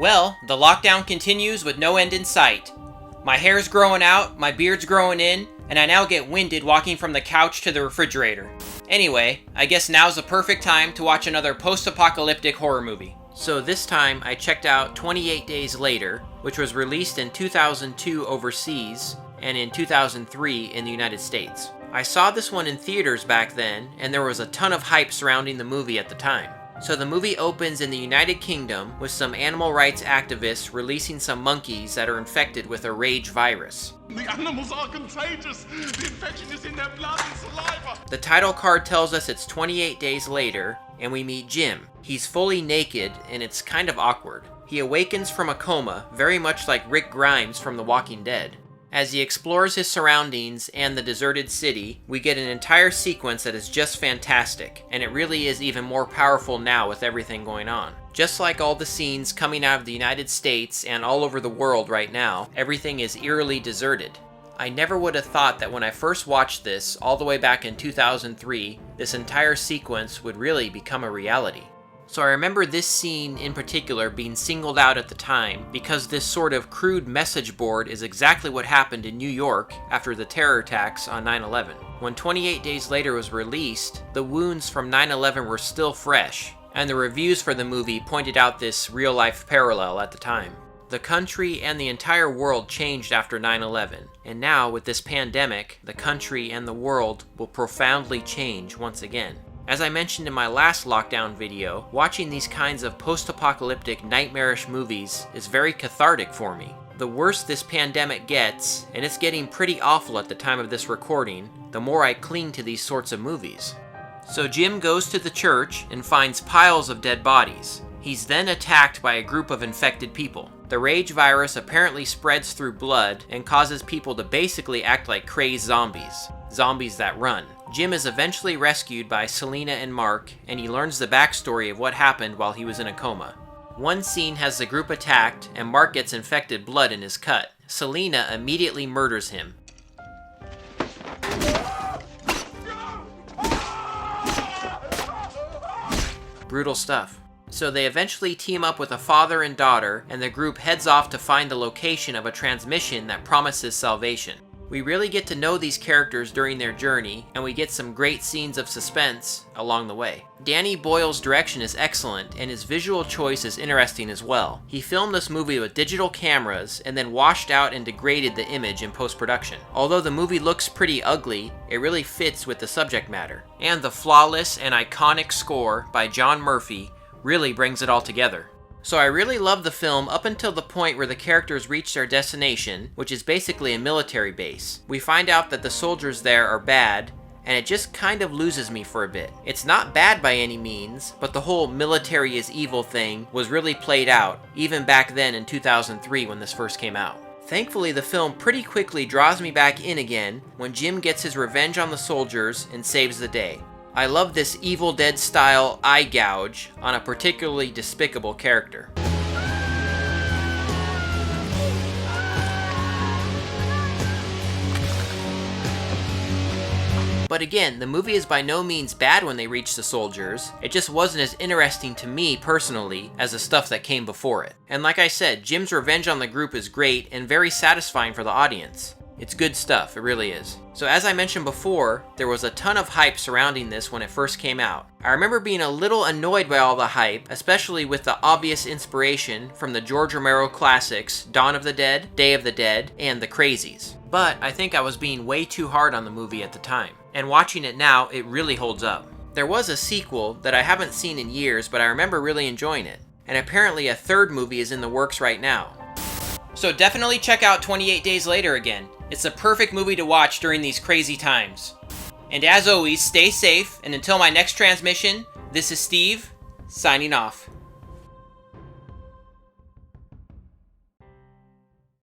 Well, the lockdown continues with no end in sight. My hair's growing out, my beard's growing in, and I now get winded walking from the couch to the refrigerator. Anyway, I guess now's the perfect time to watch another post-apocalyptic horror movie. So this time I checked out 28 Days Later, which was released in 2002 overseas and in 2003 in the United States. I saw this one in theaters back then, and there was a ton of hype surrounding the movie at the time. So the movie opens in the United Kingdom with some animal rights activists releasing some monkeys that are infected with a rage virus. The animals are contagious! The infection is in their blood and saliva! The title card tells us it's 28 days later, and we meet Jim. He's fully naked, and it's kind of awkward. He awakens from a coma, very much like Rick Grimes from The Walking Dead. As he explores his surroundings and the deserted city, we get an entire sequence that is just fantastic, and it really is even more powerful now with everything going on. Just like all the scenes coming out of the United States and all over the world right now, everything is eerily deserted. I never would have thought that when I first watched this, all the way back in 2003, this entire sequence would really become a reality. So I remember this scene in particular being singled out at the time because this sort of crude message board is exactly what happened in New York after the terror attacks on 9/11. When 28 Days Later was released, the wounds from 9/11 were still fresh, and the reviews for the movie pointed out this real-life parallel at the time. The country and the entire world changed after 9/11, and now with this pandemic, the country and the world will profoundly change once again. As I mentioned in my last lockdown video, watching these kinds of post-apocalyptic nightmarish movies is very cathartic for me. The worse this pandemic gets, and it's getting pretty awful at the time of this recording, the more I cling to these sorts of movies. So Jim goes to the church and finds piles of dead bodies. He's then attacked by a group of infected people. The rage virus apparently spreads through blood and causes people to basically act like crazed zombies. Zombies that run. Jim is eventually rescued by Selena and Mark, and he learns the backstory of what happened while he was in a coma. One scene has the group attacked, and Mark gets infected blood in his cut. Selena immediately murders him. Brutal stuff. So they eventually team up with a father and daughter, and the group heads off to find the location of a transmission that promises salvation. We really get to know these characters during their journey, and we get some great scenes of suspense along the way. Danny Boyle's direction is excellent, and his visual choice is interesting as well. He filmed this movie with digital cameras, and then washed out and degraded the image in post-production. Although the movie looks pretty ugly, it really fits with the subject matter. And the flawless and iconic score by John Murphy really brings it all together. So I really love the film up until the point where the characters reach their destination, which is basically a military base. We find out that the soldiers there are bad, and it just kind of loses me for a bit. It's not bad by any means, but the whole military is evil thing was really played out, even back then in 2003 when this first came out. Thankfully, the film pretty quickly draws me back in again when Jim gets his revenge on the soldiers and saves the day. I love this Evil Dead style eye gouge on a particularly despicable character. But again, the movie is by no means bad when they reach the soldiers. It just wasn't as interesting to me personally as the stuff that came before it. And like I said, Jim's revenge on the group is great and very satisfying for the audience. It's good stuff, it really is. So as I mentioned before, there was a ton of hype surrounding this when it first came out. I remember being a little annoyed by all the hype, especially with the obvious inspiration from the George Romero classics Dawn of the Dead, Day of the Dead, and The Crazies. But I think I was being way too hard on the movie at the time. And watching it now, it really holds up. There was a sequel that I haven't seen in years, but I remember really enjoying it. And apparently a third movie is in the works right now. So definitely check out 28 Days Later again. It's a perfect movie to watch during these crazy times. And as always, stay safe, and until my next transmission, this is Steve, signing off.